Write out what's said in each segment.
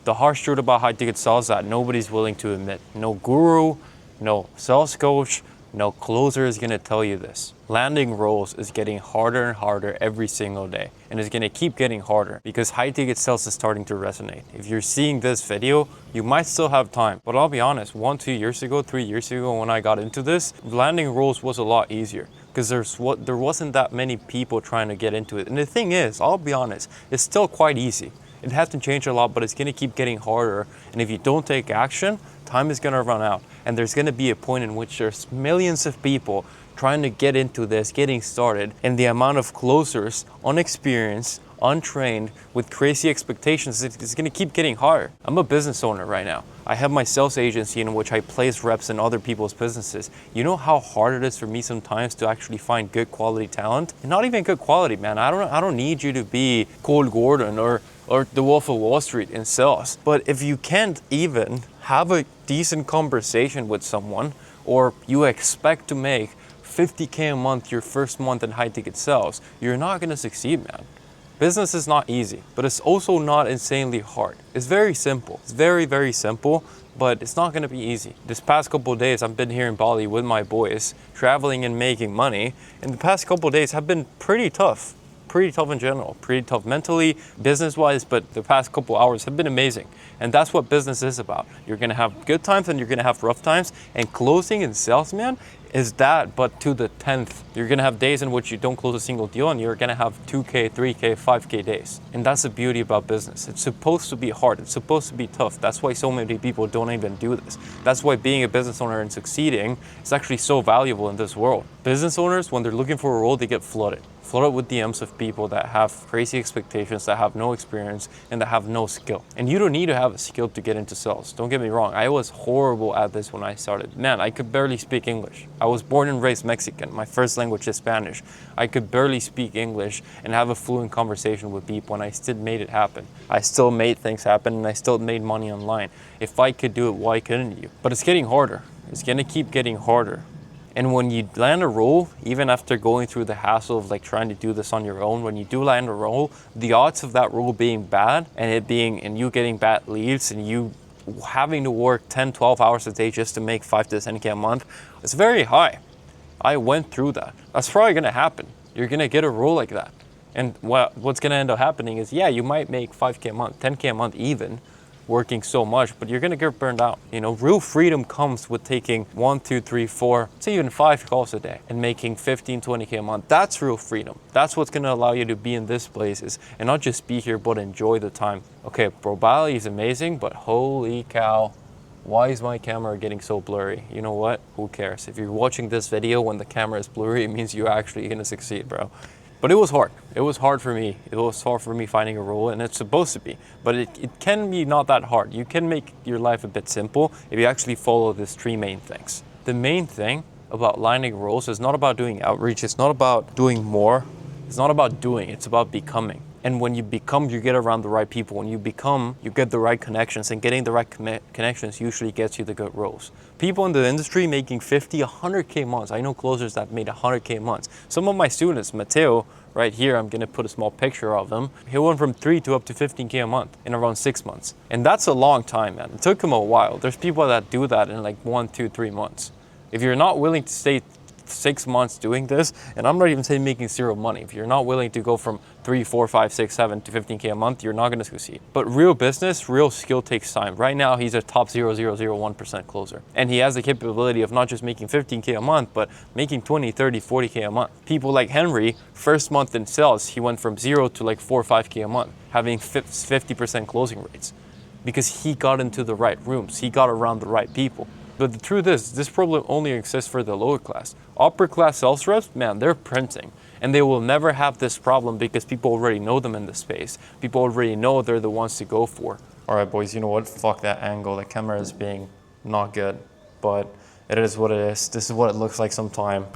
The harsh truth about high ticket sales that nobody's willing to admit. No guru, no sales coach, no closer is gonna tell you this. Landing roles is getting harder and harder every single day, and it's gonna keep getting harder because high ticket sales is starting to resonate. If you're seeing this video, you might still have time, but I'll be honest, 1, 2 years ago, 3 years ago when I got into this, landing roles was a lot easier because there wasn't that many people trying to get into it. And the thing is, I'll be honest, it's still quite easy. It hasn't changed a lot, but it's gonna keep getting harder. And if you don't take action, time is gonna run out. And there's gonna be a point in which there's millions of people trying to get into this, getting started, and the amount of closers, unexperienced, untrained, with crazy expectations, it's gonna keep getting higher. I'm a business owner right now. I have my sales agency in which I place reps in other people's businesses. You know how hard it is for me sometimes to actually find good quality talent? And not even good quality, man. I don't need you to be Cole Gordon or the Wolf of Wall Street in sales. But if you can't even have a decent conversation with someone, or you expect to make 50K a month your first month in high ticket sales, you're not gonna succeed, man. Business is not easy, but it's also not insanely hard. It's very simple. It's very, very simple, but it's not gonna be easy. This past couple of days, I've been here in Bali with my boys, traveling and making money, and the past couple of days have been pretty tough in general, pretty tough mentally, business-wise, but the past couple hours have been amazing. And that's what business is about. You're gonna have good times and you're gonna have rough times, and closing in sales, man, is that, but to the 10th. You're gonna have days in which you don't close a single deal, and you're gonna have 2K, 3K, 5K days. And that's the beauty about business. It's supposed to be hard, it's supposed to be tough. That's why so many people don't even do this. That's why being a business owner and succeeding is actually so valuable in this world. Business owners, when they're looking for a role, they get flooded with DMs of people that have crazy expectations, that have no experience, and that have no skill. And you don't need to have a skill to get into sales. Don't get me wrong, I was horrible at this when I started. Man, I could barely speak English. I was born and raised Mexican. My first language is Spanish. I could barely speak English and have a fluent conversation with people, and I still made it happen. I still made things happen, and I still made money online. If I could do it, why couldn't you? But it's getting harder. It's gonna keep getting harder. And when you land a role, even after going through the hassle of like trying to do this on your own, when you do land a role, the odds of that role being bad and you getting bad leads and you having to work 10, 12 hours a day just to make 5 to 10K a month, it's very high. I went through that. That's probably gonna happen. You're gonna get a role like that. And what's gonna end up happening is, yeah, you might make 5K a month, 10K a month even, working so much, but you're gonna get burned out. You know, real freedom comes with taking 1, 2, 3, 4, say even 5 calls a day and making 15, 20K a month. That's real freedom. That's what's gonna allow you to be in this places and not just be here, but enjoy the time. Okay, bro, Bali is amazing, but holy cow, why is my camera getting so blurry? You know what? Who cares? If you're watching this video when the camera is blurry, it means you're actually gonna succeed, bro. But it was hard. It was hard for me. It was hard for me finding a role, and it's supposed to be. But it can be not that hard. You can make your life a bit simple if you actually follow these 3 main things. The main thing about landing roles is not about doing outreach. It's not about doing more. It's not about doing. It's about becoming. And when you become, you get around the right people. When you become, you get the right connections, and getting the right connections usually gets you the good roles. People in the industry making 50, 100K months. I know closers that made 100K months. Some of my students, Mateo, right here, I'm gonna put a small picture of him. He went from 3 to up to 15K a month in around 6 months. And that's a long time, man. It took him a while. There's people that do that in like 1, 2, 3 months. If you're not willing to stay 6 months doing this, and I'm not even saying making zero money. If you're not willing to go from 3, 4, 5, 6, 7 to 15K a month, you're not gonna succeed. But real business, real skill takes time. Right now, he's a top 0.001% closer. And he has the capability of not just making 15K a month, but making 20, 30, 40K a month. People like Henry, first month in sales, he went from 0 to like 4 or 5K a month, having 50% closing rates. Because he got into the right rooms, he got around the right people. But the truth is, this problem only exists for the lower class. Upper class sales reps, man, they're printing. And they will never have this problem because people already know them in the space. People already know they're the ones to go for. All right, boys, you know what? Fuck that angle. The camera is being not good, but it is what it is. This is what it looks like sometimes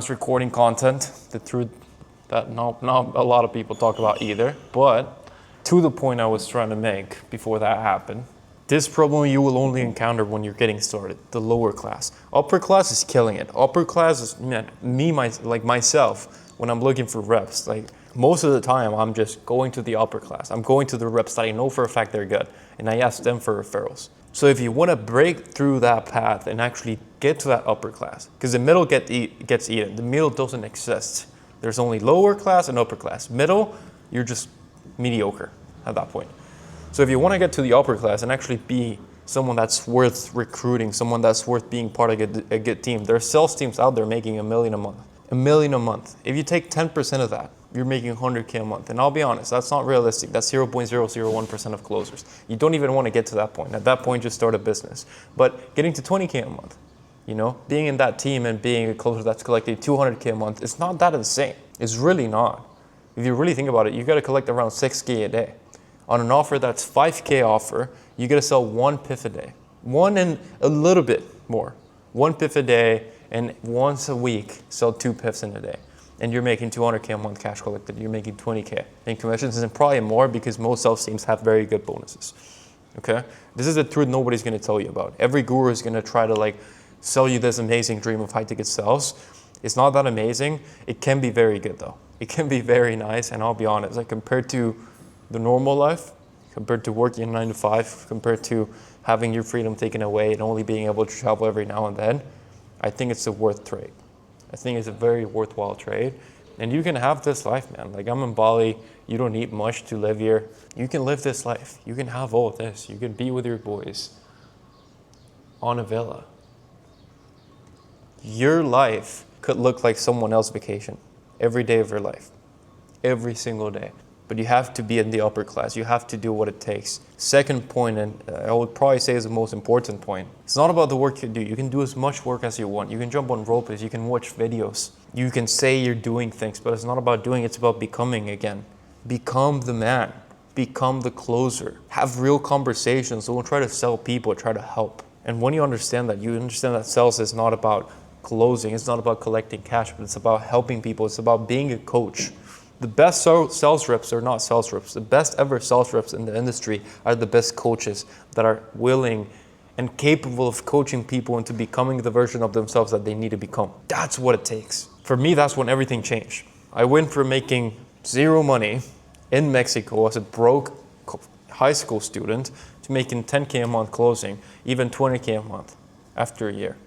recording content, the truth that not a lot of people talk about either. But to the point I was trying to make before that happened, this problem you will only encounter when you're getting started, the lower class. Upper class is killing it. Upper class is, man, myself, when I'm looking for reps. Like, Most of the time, I'm just going to the upper class. I'm going to the reps that I know for a fact they're good, and I ask them for referrals. So if you want to break through that path and actually get to that upper class, because the middle gets eaten, the middle doesn't exist. There's only lower class and upper class. Middle, you're just mediocre at that point. So if you want to get to the upper class and actually be someone that's worth recruiting, someone that's worth being part of a good team, there are sales teams out there making $1 million a month. $1 million a month. If you take 10% of that, you're making $100K a month. And I'll be honest, that's not realistic. That's 0.001% of closers. You don't even want to get to that point. At that point, just start a business. But getting to 20K a month, being in that team and being a closer that's collecting 200K a month, it's not that insane. It's really not. If you really think about it, you got to collect around 6K a day. On an offer that's 5K offer, you got to sell 1 PIF a day. One and a little bit more. 1 PIF a day, and once a week, sell 2 PIFs in a day. And you're making 200K a month cash collected. You're making 20K in commissions, and probably more because most sales teams have very good bonuses. Okay? This is the truth nobody's going to tell you about. Every guru is going to try to sell you this amazing dream of high ticket sales. It's not that amazing. It can be very good though. It can be very nice, and I'll be honest, compared to the normal life, compared to working a 9 to 5, compared to having your freedom taken away and only being able to travel every now and then, I think it's a worth trade. I think it's a very worthwhile trade. And you can have this life, man. I'm in Bali, you don't need much to live here. You can live this life. You can have all of this. You can be with your boys on a villa. Your life could look like someone else's vacation every day of your life, every single day. But you have to be in the upper class. You have to do what it takes. Second point, and I would probably say is the most important point, it's not about the work you do. You can do as much work as you want. You can jump on roleplays. You can watch videos. You can say you're doing things, but it's not about doing. It's about becoming again. Become the man. Become the closer. Have real conversations. Don't try to sell people. Try to help. And when you understand that sales is not about closing. It's not about collecting cash, but it's about helping people. It's about being a coach. The best sales reps are not sales reps. The best ever sales reps in the industry are the best coaches that are willing and capable of coaching people into becoming the version of themselves that they need to become. That's what it takes. For me, that's when everything changed. I went from making zero money in Mexico as a broke high school student to making 10K a month closing, even 20K a month after a year.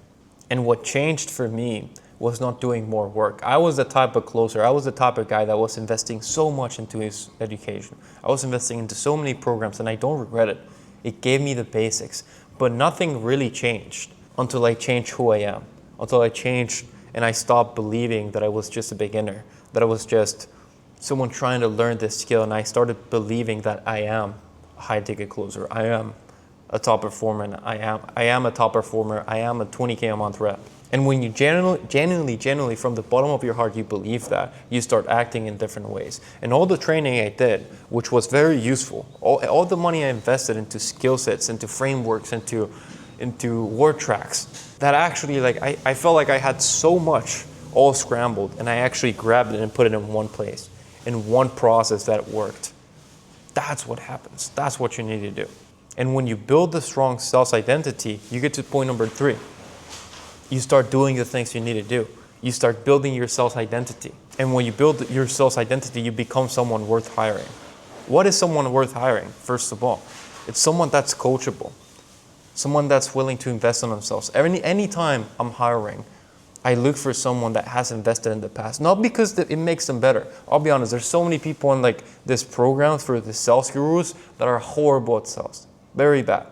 And what changed for me was not doing more work. I was the type of closer. I was the type of guy that was investing so much into his education. I was investing into so many programs, and I don't regret it. It gave me the basics. But nothing really changed until I changed who I am. Until I changed and I stopped believing that I was just a beginner, that I was just someone trying to learn this skill, and I started believing that I am a high ticket closer. I am a top performer, and I am a top performer. I am a 20K a month rep. And when you genuinely from the bottom of your heart, you believe that, you start acting in different ways. And all the training I did, which was very useful, all the money I invested into skill sets, into frameworks, into word tracks, that actually I felt like I had so much all scrambled, and I actually grabbed it and put it in one place, in one process that worked. That's what happens. That's what you need to do. And when you build the strong sales identity, you get to point number 3. You start doing the things you need to do. You start building your sales identity. And when you build your sales identity, you become someone worth hiring. What is someone worth hiring, first of all? It's someone that's coachable. Someone that's willing to invest in themselves. Anytime I'm hiring, I look for someone that has invested in the past. Not because it makes them better. I'll be honest, there's so many people in this program for the sales gurus that are horrible at sales. Very bad.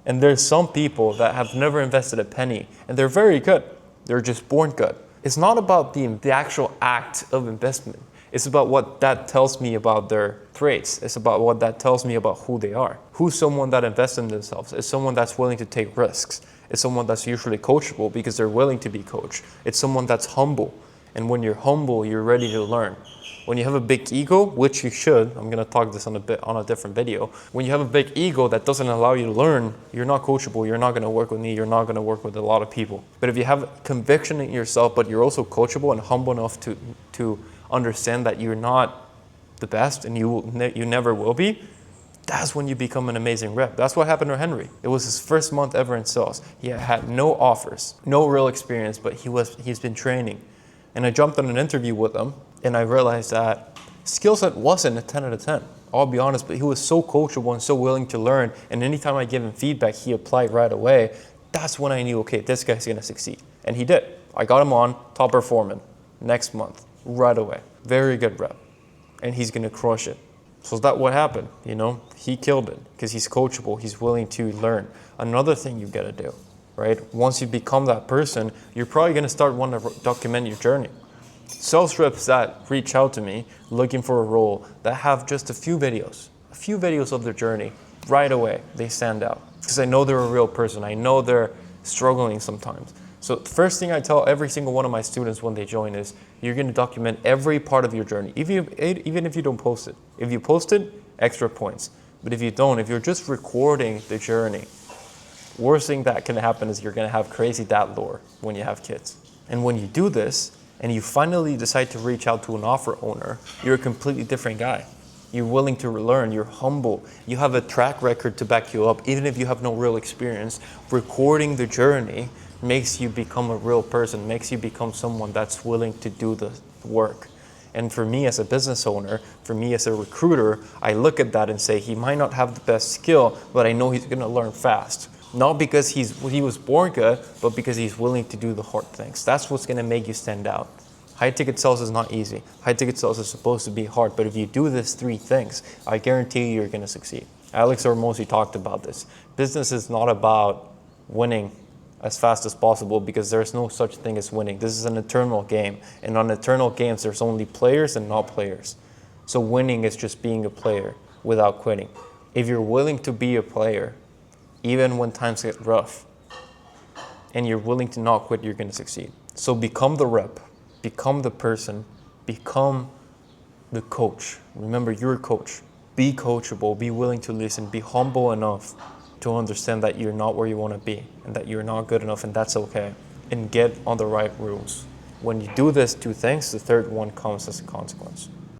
And there's some people that have never invested a penny, and they're very good. They're just born good. It's not about the actual act of investment. It's about what that tells me about their traits. It's about what that tells me about who they are. Who's someone that invests in themselves? It's someone that's willing to take risks. It's someone that's usually coachable because they're willing to be coached. It's someone that's humble. And when you're humble, you're ready to learn. When you have a big ego, which you should, I'm going to talk this on a different video. When you have a big ego that doesn't allow you to learn, you're not coachable. You're not going to work with me. You're not going to work with a lot of people. But if you have conviction in yourself, but you're also coachable and humble enough to understand that you're not the best and you never will be, that's when you become an amazing rep. That's what happened to Henry. It was his first month ever in sales. He had no offers, no real experience, but he's been training. And I jumped on an interview with him, and I realized that Skill set wasn't a 10 out of 10. I'll be honest, but he was so coachable and so willing to learn. And anytime I give him feedback, he applied right away. That's when I knew, okay, this guy's gonna succeed. And he did. I got him on top performing next month, right away. Very good rep. And he's gonna crush it. So that's what happened, you know? He killed it because he's coachable, he's willing to learn. Another thing you gotta do, right? Once you become that person, you're probably gonna start wanting to document your journey. Sales reps that reach out to me looking for a role that have just a few videos of their journey, right away, they stand out. Because I know they're a real person. I know they're struggling sometimes. So the first thing I tell every single one of my students when they join is, you're gonna document every part of your journey, even if you don't post it. If you post it, extra points. But if you don't, if you're just recording the journey, worst thing that can happen is you're gonna have crazy dad lore when you have kids. And when you do this, and you finally decide to reach out to an offer owner, you're a completely different guy. You're willing to learn, you're humble, you have a track record to back you up, even if you have no real experience. Recording the journey makes you become a real person, makes you become someone that's willing to do the work. And for me as a business owner, for me as a recruiter, I look at that and say, he might not have the best skill, but I know he's gonna learn fast. Not because he was born good, but because he's willing to do the hard things. That's what's gonna make you stand out. High ticket sales is not easy. High ticket sales is supposed to be hard, but if you do these 3 things, I guarantee you you're gonna succeed. Alex Hormozi talked about this. Business is not about winning as fast as possible because there's no such thing as winning. This is an eternal game, and on eternal games, there's only players and not players. So winning is just being a player without quitting. If you're willing to be a player, even when times get rough, and you're willing to not quit, you're gonna succeed. So become the rep, become the person, become the coach. Remember, you're a coach. Be coachable, be willing to listen, be humble enough to understand that you're not where you wanna be and that you're not good enough, and that's okay. And get on the right rules. When you do these 2 things, the third one comes as a consequence.